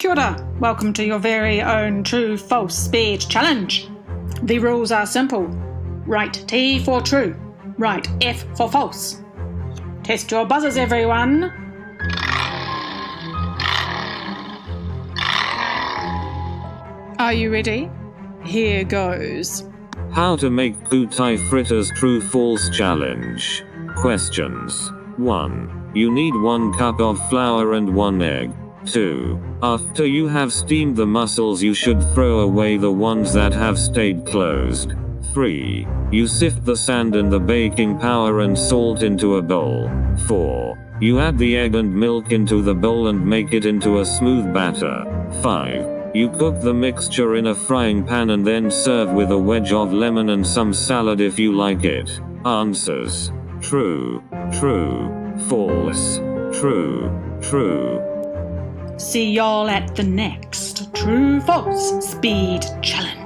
Kia ora. Welcome to your very own true-false speed challenge. The rules are simple. Write T for true. Write F for false. Test your buzzers, everyone. Are you ready? Here goes. How to make Kutai Fritters true-false challenge. Questions. 1. You need 1 cup of flour and 1 egg. 2. After you have steamed the mussels, you should throw away the ones that have stayed closed. 3. You sift the sand and the baking powder and salt into a bowl. 4. You add the egg and milk into the bowl and make it into a smooth batter. 5. You cook the mixture in a frying pan and then serve with a wedge of lemon and some salad if you like it. Answers. True, true, false, true, true. See y'all at the next true-false speed challenge.